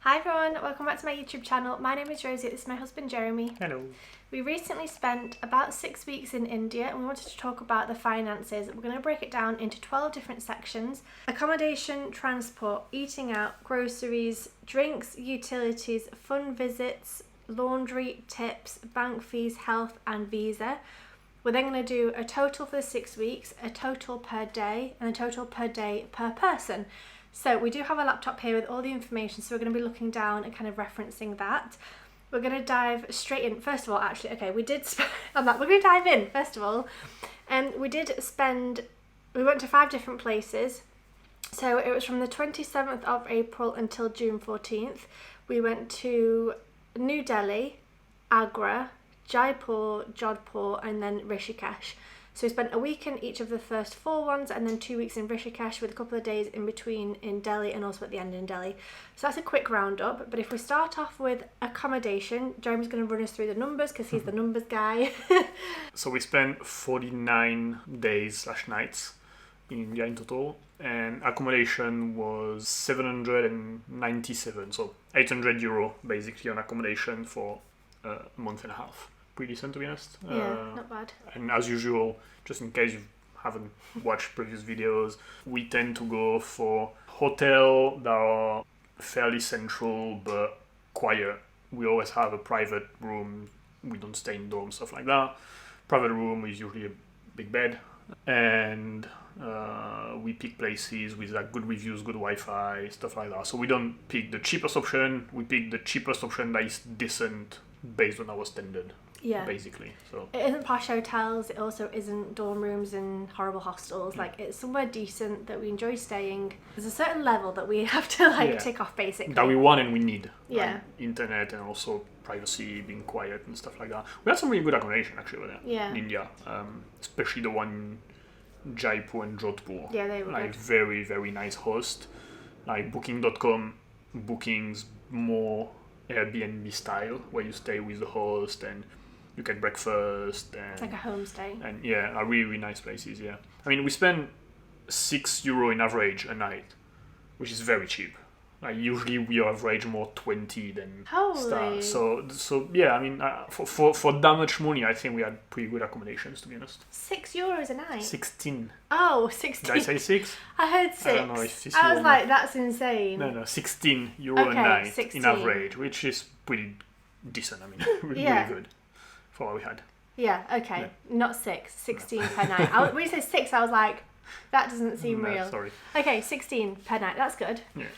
Hi everyone, welcome back to my YouTube channel. My name is Rosie, this is my husband Jeremy. Hello. We recently spent about 6 weeks in India and we wanted to talk about the finances. We're going to break it down into 12 different sections: accommodation, transport, eating out, groceries, drinks, utilities, fun visits, laundry, tips, bank fees, health and visa. We're then going to do a total for the 6 weeks, a total per day and a total per day per person. So we do have a laptop here with all the information, so we're going to be looking down and kind of referencing that. We're going to dive straight in. First of all, actually, okay, we're going to dive in, first of all. And we went to 5 different places. So it was from the 27th of April until June 14th. We went to New Delhi, Agra, Jaipur, Jodhpur, and then Rishikesh. So we spent a week in each of the first 4 ones and then 2 weeks in Rishikesh with a couple of days in between in Delhi and also at the end in Delhi. So that's a quick roundup. But if we start off with accommodation, Jeremy's going to run us through the numbers because he's the numbers guy. So we spent 49 days/nights in India in total, and accommodation was 797, so €800 basically on accommodation for a month and a half. Pretty decent, to be honest. Yeah, not bad. And as usual, just in case you haven't watched previous videos, we tend to go for hotels that are fairly central but quiet. We always have a private room. We don't stay in dorms, stuff like that. Private room is usually a big bed, and we pick places with like good reviews, good Wi-Fi, stuff like that. So we don't pick the cheapest option. We pick the cheapest option that is decent based on our standard. Yeah. Basically. So it isn't posh hotels, it also isn't dorm rooms and horrible hostels. Like, it's somewhere decent that we enjoy staying. There's a certain level that we have to tick off, basically. That we want and we need. Yeah. Like internet and also privacy, being quiet and stuff like that. We had some really good accommodation actually over there. Yeah. In India. Especially the one in Jaipur and Jodhpur. Yeah, they were like good. very, very nice host. Like Booking.com bookings more Airbnb style, where you stay with the host and you get breakfast and it's like a homestay. And yeah, are really, really nice places. Yeah, I mean, we spend €6 in average a night, which is very cheap. Like usually we average more 20 than Holy. So yeah, I mean, for that much money, I think we had pretty good accommodations, to be honest. €6 a night. 16. Oh, 16. Did I say 6? I heard 6. I don't know if it's I was like, that's insane. No, €16 a night 16. in average, which is pretty decent. I mean, really good for what we had. Yeah, okay. Yeah. Not 6. 16 per night. When you said 6, I was like, that doesn't seem real. Sorry. Okay, 16 per night. That's good. Yeah.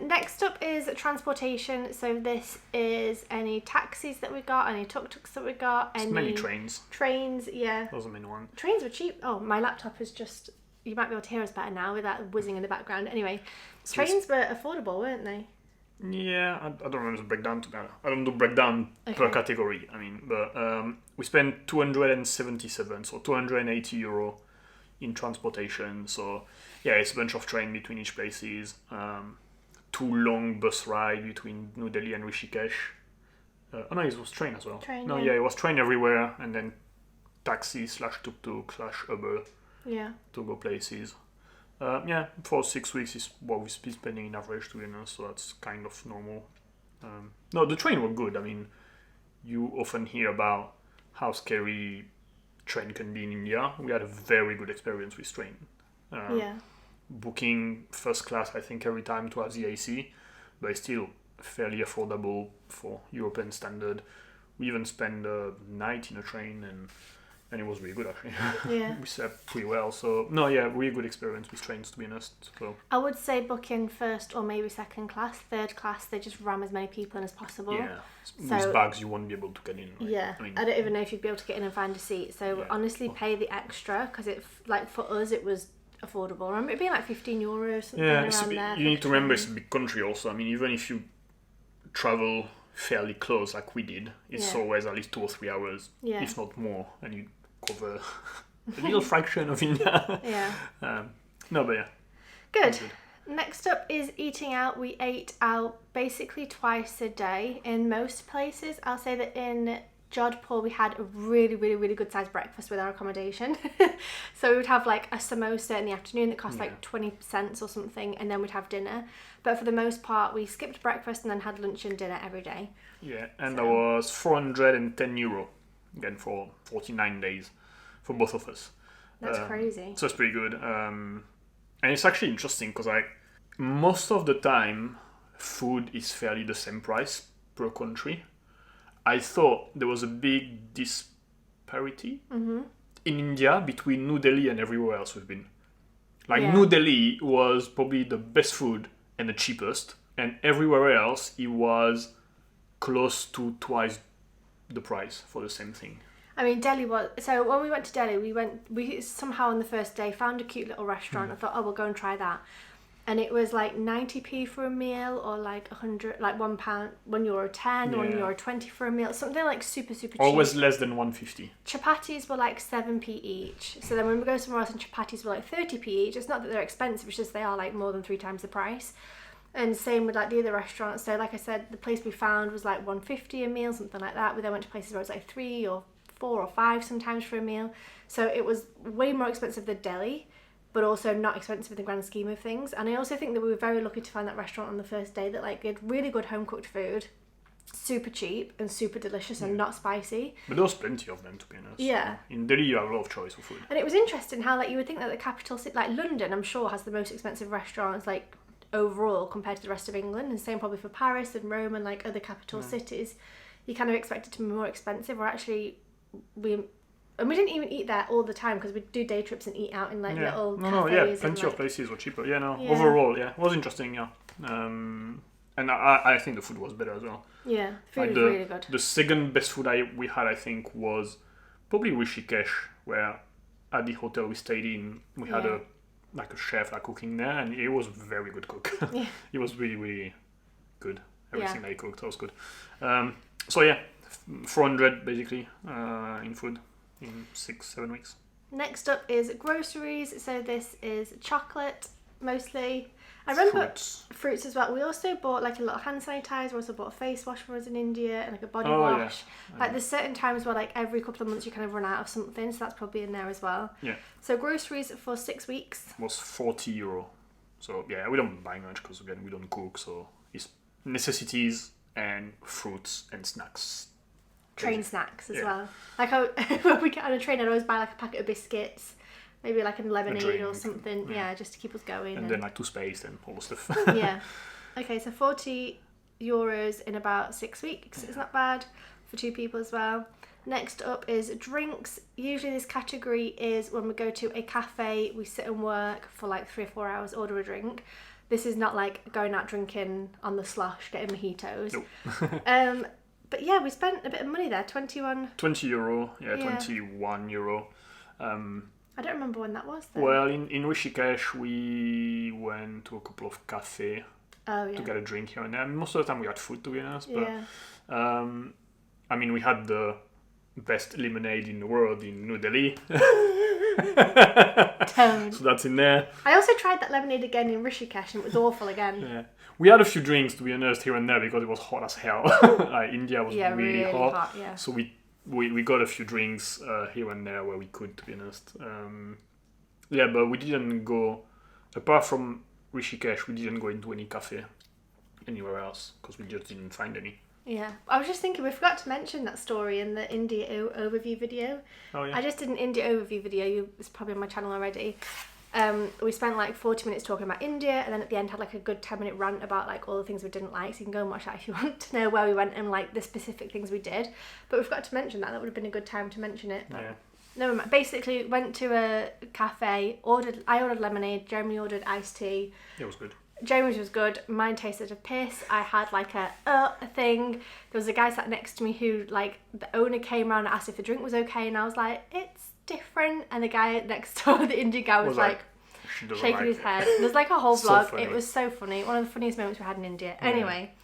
Next up is transportation. So this is any taxis that we got, any tuk-tuks that we got, any many trains. Trains, yeah. Those are the main ones. Trains were cheap. Oh, my laptop is just... You might be able to hear us better now with that whizzing in the background. Anyway, trains were affordable, weren't they? Yeah, I don't remember the breakdown together. I don't do breakdown per category. I mean, but we spent 277, so €280 in transportation. So yeah, it's a bunch of train between each places. 2 long bus ride between New Delhi and Rishikesh. Oh no, it was train as well. Train, it was train everywhere, and then taxi/tuk-tuk/Uber. Yeah. To go places. Yeah, for 6 weeks is what we've been spending in average, to be honest, so that's kind of normal. No, the train were good. I mean, you often hear about how scary train can be in India. We had a very good experience with train. Booking first class, I think, every time to have the AC, but it's still fairly affordable for European standard. We even spent a night in a train and it was really good, actually. Yeah. We slept pretty well. So, no, yeah, really good experience with trains, to be honest. So I would say book in first or maybe second class. Third class, they just ram as many people in as possible. Yeah. With bags, you won't be able to get in. Right? Yeah. I don't even know if you'd be able to get in and find a seat. So honestly, pay the extra, because for us, it was affordable. I remember it being like €15, something around there. You need to remember it's a big country also. I mean, even if you travel fairly close, like we did, it's always at least 2 or 3 hours, if not more, and you cover a little fraction of India. Yeah. No, but yeah. Good. Next up is eating out. We ate out basically twice a day in most places. I'll say that in Jodhpur, we had a really, really, really good sized breakfast with our accommodation. So we would have like a samosa in the afternoon that cost like 20 cents or something, and then we'd have dinner. But for the most part, we skipped breakfast and then had lunch and dinner every day. Yeah, and that was €410 again for 49 days for both of us. That's crazy. So it's pretty good. And it's actually interesting because like most of the time, food is fairly the same price per country. I thought there was a big disparity in India between New Delhi and everywhere else we've been. Like New Delhi was probably the best food and the cheapest, and everywhere else it was close to twice the price for the same thing. I mean, Delhi was... So when we went to Delhi, we somehow on the first day found a cute little restaurant. I thought, oh, we'll go and try that. And it was like 90p for a meal, or like 100, like £1, €1.10, €1.20 for a meal. Something like super, super cheap. Always less than 150. Chapatis were like 7p each. So then when we go somewhere else and chapatis were like 30p each, it's not that they're expensive, it's just they are like more than 3 times the price. And same with like the other restaurants. So like I said, the place we found was like 150 a meal, something like that. We then went to places where it was like 3 or 4 or 5 sometimes for a meal. So it was way more expensive than Delhi, but also not expensive in the grand scheme of things. And I also think that we were very lucky to find that restaurant on the first day that like had really good home cooked food, super cheap and super delicious and not spicy. But there was plenty of them, to be honest. Yeah. In Delhi you have a lot of choice of food. And it was interesting how like you would think that the capital city, like London, I'm sure has the most expensive restaurants like overall compared to the rest of England, and same probably for Paris and Rome and like other capital cities. You kind of expect it to be more expensive, or actually we didn't even eat there all the time because we'd do day trips and eat out in like little cafes. Plenty and, of places were cheaper. Overall, it was interesting, and I think the food was better as well. Yeah, food like was really good. The second best food we had, I think, was probably Rishikesh, where at the hotel we stayed in, we had a chef cooking there, and he was a very good cook. He was really, really good. Everything that he cooked was good. 400 basically in food in 6-7 weeks. Next up is groceries. So this is chocolate mostly. I remember fruits as well. We also bought like a little hand sanitizer. We also bought a face wash for us in India and like a body wash. Yeah. Like there's certain times where like every couple of months you kind of run out of something, so that's probably in there as well. Yeah. So groceries for 6 weeks was €40. So yeah, we don't buy much because again we don't cook. So it's necessities and fruits and snacks. Train snacks as well. Like when we get on a train, I'd always buy like a packet of biscuits, maybe like a lemonade or something, just to keep us going. And then like toothpaste and all the stuff. Yeah. Okay, so €40 in about 6 weeks. It's not bad for 2 people as well. Next up is drinks. Usually this category is when we go to a cafe, we sit and work for like 3 or 4 hours, order a drink. This is not like going out drinking on the slosh, getting mojitos. Nope. But yeah, we spent a bit of money there, €20. €21. I don't remember when that was though. Well, in Rishikesh, we went to a couple of cafes to get a drink here and there. Most of the time we had food, to be honest. But, we had the best lemonade in the world in New Delhi. So that's in there. I also tried that lemonade again in Rishikesh and it was awful again. Yeah. We had a few drinks, to be honest, here and there because it was hot as hell. India was really hot. Yeah. So we got a few drinks here and there where we could, to be honest. But we didn't go, apart from Rishikesh, we didn't go into any cafe anywhere else because we just didn't find any. Yeah, I was just thinking we forgot to mention that story in the India overview video. Oh yeah. I just did an India overview video. It's probably on my channel already. We spent like 40 minutes talking about India, and then at the end had like a good 10-minute rant about like all the things we didn't like. So you can go and watch that if you want to know where we went and like the specific things we did. But we forgot to mention that. That would have been a good time to mention it. But never mind. Basically, went to a cafe. I ordered lemonade. Jeremy ordered iced tea. It was good. Jeremy's was good. Mine tasted of piss. I had like a thing. There was a guy sat next to me who like the owner came around and asked if the drink was okay, and I was like, it's different. And the guy next door, the Indian guy, was like shaking his head. There's like a whole vlog. It was so funny. One of the funniest moments we had in India. Anyway,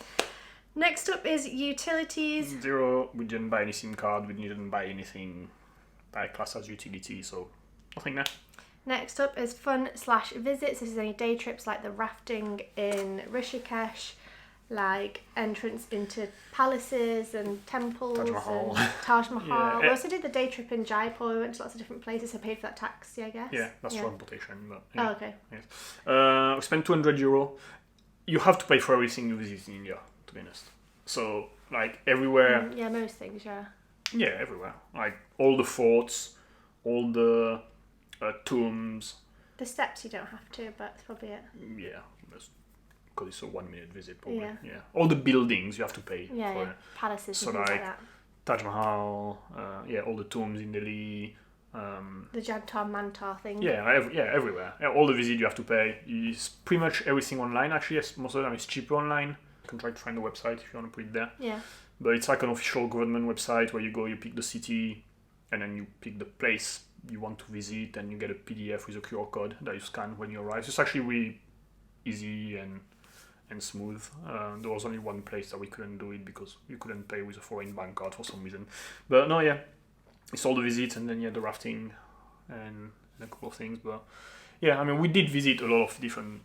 next up is utilities. 0. We didn't buy any SIM card. We didn't buy anything by class as utility, so nothing there. Next up is fun/visits. This is any day trips like the rafting in Rishikesh. like entrance into palaces and temples Taj Mahal. and Taj Mahal. Yeah. We also did the day trip in Jaipur. We went to lots of different places. I paid for that taxi, I guess. Yeah, that's transportation. But yeah. Oh, okay. Yes. We spent €200. You have to pay for everything you visit in India, to be honest. So, like, everywhere... Yeah, most things, yeah. Yeah, everywhere. Like, all the forts, all the tombs. The steps you don't have to, but that's probably it. Yeah, because it's a 1 minute visit, probably. Yeah. All the buildings you have to pay Yeah, for yeah. it. Palaces So, and things like like, that. Taj Mahal, all the tombs in Delhi. The Jantar Mantar thing. Everywhere. All the visit you have to pay. It's pretty much everything online. Actually, yes, most of the time it's cheaper online. You can try to find the website if you want to put it there. Yeah. But it's like an official government website where you go, you pick the city, and then you pick the place you want to visit, and you get a PDF with a QR code that you scan when you arrive. So it's actually really easy and smooth. There was only one place that we couldn't do it because you couldn't pay with a foreign bank card for some reason. But no, yeah. It's all the visits and then the rafting and a couple of things. But yeah, I mean, we did visit a lot of different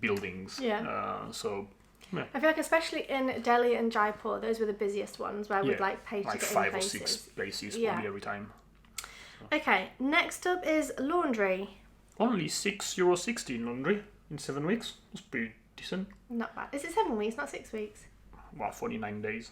buildings. Yeah. So yeah. I feel like especially in Delhi and Jaipur, those were the busiest ones where we'd like pay to like get 5 in or places. 6 places Yeah. probably every time. Okay, next up is laundry. Only €6.60 in laundry in 7 weeks. That's pretty decent. Not bad. Is it 7 weeks, not 6 weeks? Well, 49 days.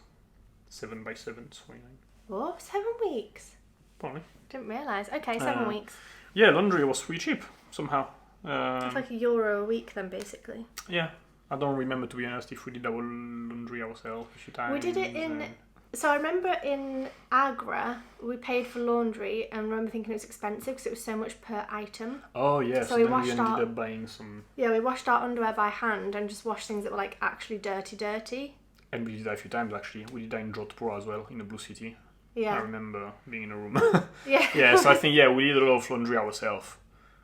7 by 7 is 49. Oh, 7 weeks. Probably. Didn't realise. Okay, 7 weeks. Yeah, laundry was pretty cheap somehow. It's like €1 a week then, basically. Yeah. I don't remember, to be honest, if we did our laundry ourselves a few times. We did it in... So I remember in Agra, we paid for laundry and I remember thinking it was expensive because it was so much per item. Oh, yeah. So we then washed ended our... up buying some... Yeah, we washed our underwear by hand and just washed things that were like actually dirty. And we did that a few times, actually. We did that in Jodhpur as well, in the Blue City. Yeah. I remember being in a room. Yeah. Yeah, so I think, we did a lot of laundry ourselves.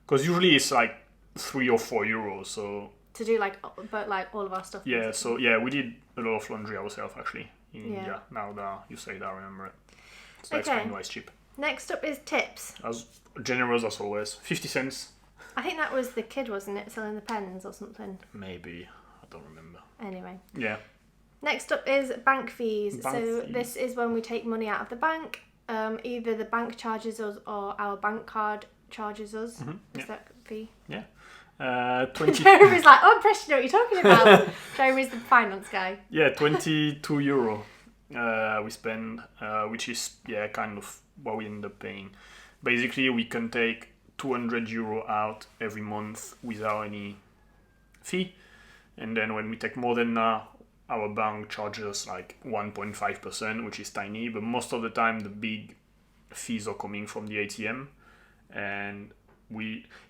Because usually it's like €3 or €4, so... To do all of our stuff. Yeah, basically. so yeah, we did a lot of laundry ourselves, actually, in Yeah. India. Now that you say that, I remember it. So that's Okay. kind of why it's cheap. Next up is tips. As generous as always. 50 cents. I think that was the kid, wasn't it? Selling the pens or something. Maybe. I don't remember. Anyway. Yeah. Next up is bank fees. Bank so fees. this is when we take money out of the bank. Either the bank charges us or our bank card charges us. Mm-hmm. Is that fee? Yeah. 20... Jeremy's like, oh, I'm impressed you know what you're talking about. Jeremy's the finance guy. Yeah, €22 we spend, which is, kind of what we end up paying. Basically, we can take €200 out every month without any fee. And then when we take more than that, our bank charges us like 1.5%, which is tiny. But most of the time, the big fees are coming from the ATM. And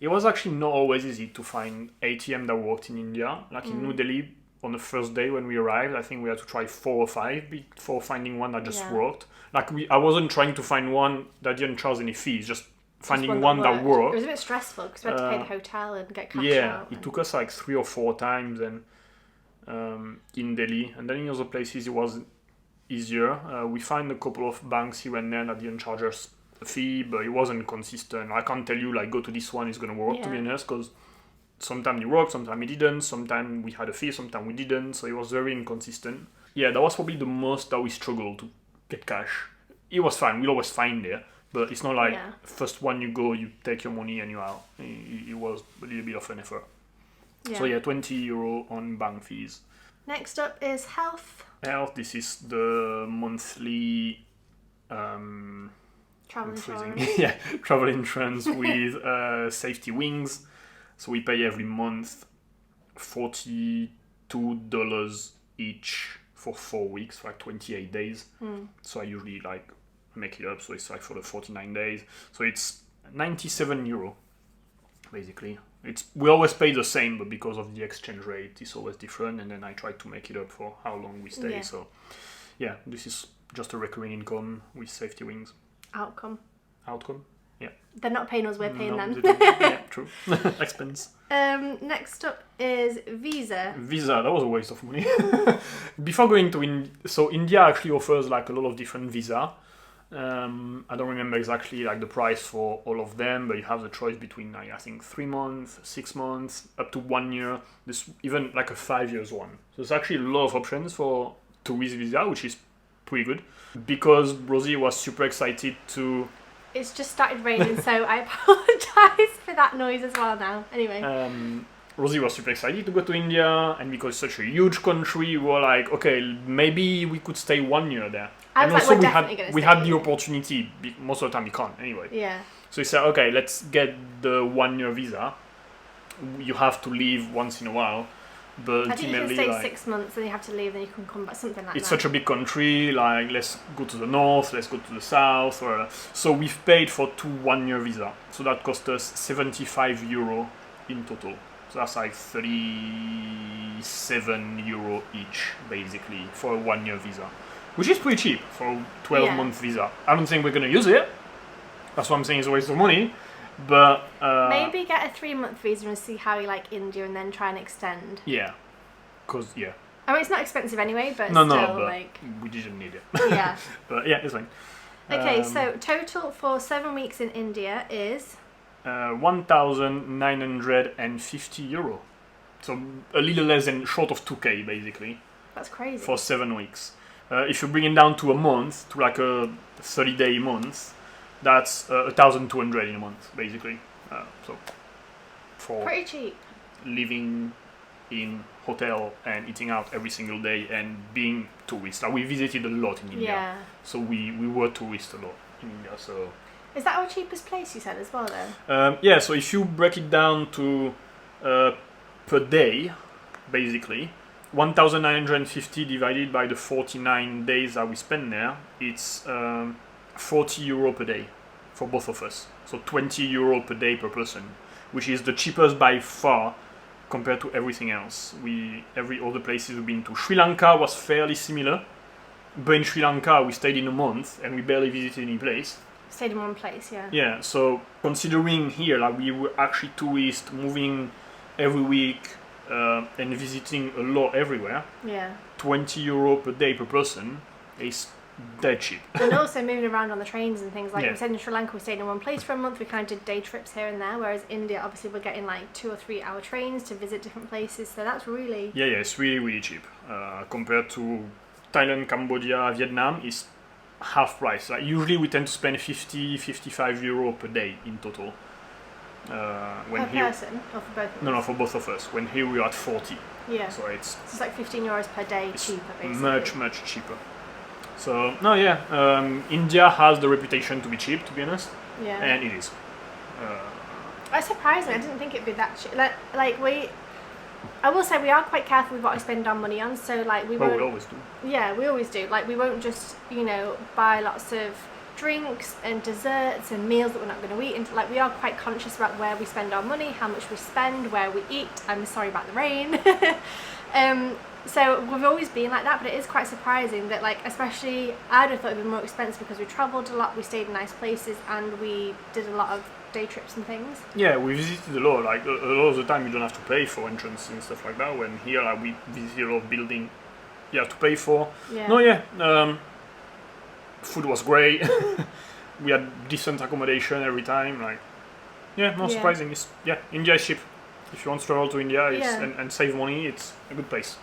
it was actually not always easy to find ATM that worked in India. Like in New Delhi, on the first day when we arrived, I think we had to try 4 or 5 before finding one that just worked. Like I wasn't trying to find one that didn't charge any fees, just finding one that worked. It was a bit stressful because we had to pay the hotel and get cash out. It took us like 3 or 4 times and in Delhi. And then in other places it was easier. We found a couple of banks here and there that didn't charge us a fee, but it wasn't consistent. I can't tell you like go to this one, it's going to work, to be honest, because sometimes it worked, sometimes it didn't, sometimes we had a fee, sometimes we didn't, so it was very inconsistent. Yeah, that was probably the most that we struggled to get cash. It was fine, we'll always find there, but it's not like first one you go, you take your money and you're out. It was a little bit of an effort. Yeah. So €20 on bank fees. Next up is health. Health, this is the monthly... Travel insurance. Yeah, travel insurance with safety wings. So we pay every month $42 each for 4 weeks, for like 28 days. So I usually like make it up, so it's like for the 49 days. So it's €97 basically. We always pay the same, but because of the exchange rate, it's always different. And then I try to make it up for how long we stay. Yeah. So yeah, this is just a recurring income with safety wings. Outcome. Yeah. They're not paying us, we're paying them. They don't. Yeah, true. Expense. Next up is Visa. Visa, that was a waste of money. Before going to so India actually offers like a lot of different visa. I don't remember exactly like the price for all of them, but you have the choice between like, I think 3 months, 6 months, up to 1 year. This even like a 5 years one. So it's actually a lot of options for tourist visa, which is pretty good. Because Rosie was super excited to. It's just started raining, so I apologise for that noise as well now. Anyway. Rosie was super excited to go to India, and because it's such a huge country, we were like, okay, maybe we could stay 1 year there. I was and like, also we had the opportunity. Most of the time we can't anyway. Yeah. So we said, okay, let's get the 1 year visa. You have to leave once in a while, but I think ultimately, you can stay 6 months, and you have to leave, then you can come back. Something like that. it's such a big country. Like, let's go to the north, let's go to the south. So we've paid for 2 1 year visa. So that cost us €75 in total. So that's like €37 each, basically, for a 1 year visa. Which is pretty cheap for a 12-month visa. I don't think we're going to use it. That's what I'm saying, it's a waste of money. But maybe get a 3-month visa and see how you like India and then try and extend. Yeah. Because, yeah. I mean, it's not expensive anyway, but No, still, but like... we didn't need it. Yeah. But yeah, it's fine. Okay, so total for 7 weeks in India is... €1,950. So a little less than short of 2K, basically. That's crazy. For 7 weeks. If you bring it down to a month, to like a 30-day month, that's 1,200 in a month, basically. So for pretty cheap. living in hotel and eating out every single day and being tourists. Like we visited a lot in India. Yeah. So we were tourists a lot in India. So is that our cheapest place you said as well though? yeah, so if you break it down to per day, basically, 1,950 divided by the 49 days that we spend there, it's €40 per day for both of us. So €20 per day per person, which is the cheapest by far compared to everything else. Every other places we've been to. Sri Lanka was fairly similar, but in Sri Lanka we stayed in a month and we barely visited any place. Stayed in one place, yeah. Yeah, so considering here, like we were actually tourists moving every week and visiting a lot everywhere. Yeah. €20 per day per person is dead cheap. And also moving around on the trains and things like Yeah. we said in Sri Lanka, we stayed in one place for a month. We kind of did day trips here and there, whereas India, obviously, we're getting like 2 or 3 hour trains to visit different places. So that's really it's really cheap compared to Thailand, Cambodia, Vietnam. Is half price. Like usually we tend to spend €50-55 per day in total. per person or for both of us? No, for both of us. When here we are at 40. Yeah. So it's like €15 per day cheaper, basically. much cheaper. So no, India has the reputation to be cheap, to be honest, Yeah. and it is. That surprised me. I didn't think it'd be that cheap. I will say we are quite careful with what I spend our money on. So like we Well, won't. we always do. Yeah, we always do. Like we won't just buy lots of drinks and desserts and meals that we're not going to eat. And like we are quite conscious about where we spend our money, how much we spend, where we eat. I'm sorry about the rain. So we've always been like that, but it is quite surprising that especially I'd have thought it'd be more expensive because we travelled a lot, we stayed in nice places, and we did a lot of day trips and things. Yeah, we visited a lot. Like a lot of the time, you don't have to pay for entrance and stuff like that. When here, we visited a lot of building, you have to pay for. Yeah. No, food was great. We had decent accommodation every time. Surprising. India is cheap. If you want to travel to India and save money, it's a good place.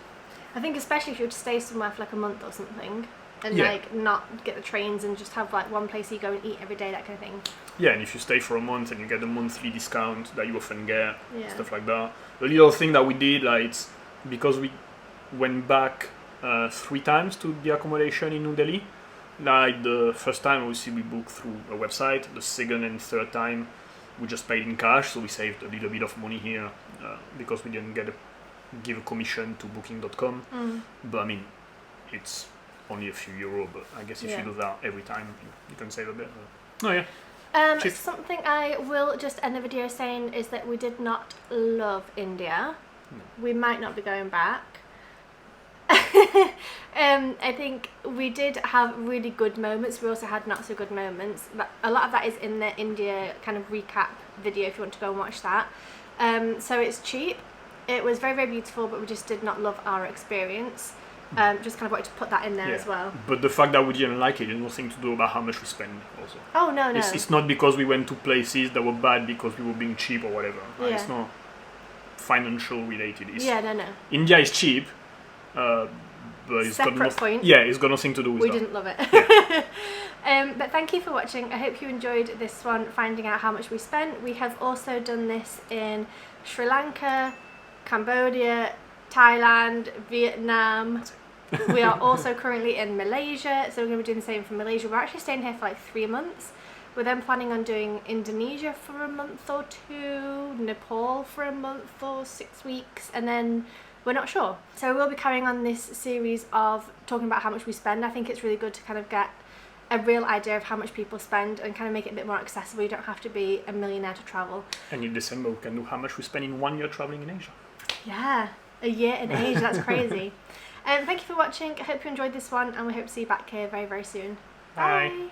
I think especially if you were to stay somewhere for a month or something and not get the trains and just have one place you go and eat every day, that kind of thing. Yeah, and if you stay for a month and you get a monthly discount that you often get, stuff like that. The little thing that we did, it's because we went back 3 times to the accommodation in New Delhi. The first time, obviously, we booked through a website. The second and third time, we just paid in cash, so we saved a little bit of money here because we didn't give a commission to Booking.com. But I mean, it's only a few euro. But I guess if you do that every time, you can save a bit. Cheap. Something I will just end the video saying is that we did not love India. No. We might not be going back. I think we did have really good moments. We also had not so good moments, but a lot of that is in the India kind of recap video if you want to go and watch that. So it's cheap. It was very, very beautiful, but we just did not love our experience. Just kind of wanted to put that in there as well. But the fact that we didn't like it is nothing to do about how much we spend also. Oh, no. It's not because we went to places that were bad because we were being cheap or whatever. Right? It's not financial related. No. India is cheap, but it's Separate point. Yeah, it's got nothing to do with We that. didn't love it. Yeah. But thank you for watching. I hope you enjoyed this one, finding out how much we spent. We have also done this in Sri Lanka, Cambodia, Thailand, Vietnam. We are also currently in Malaysia, so we're going to be doing the same for Malaysia. We're actually staying here for like 3 months. We're then planning on doing Indonesia for a month or 2, Nepal for a month or 6 weeks, and then we're not sure. So we'll be carrying on this series of talking about how much we spend. I think it's really good to kind of get a real idea of how much people spend and kind of make it a bit more accessible. You don't have to be a millionaire to travel. And in December, we can do how much we spend in 1 year traveling in Asia. Yeah, a year in Asia, that's crazy. Thank you for watching. I hope you enjoyed this one, and we hope to see you back here very, very soon. Bye. Bye.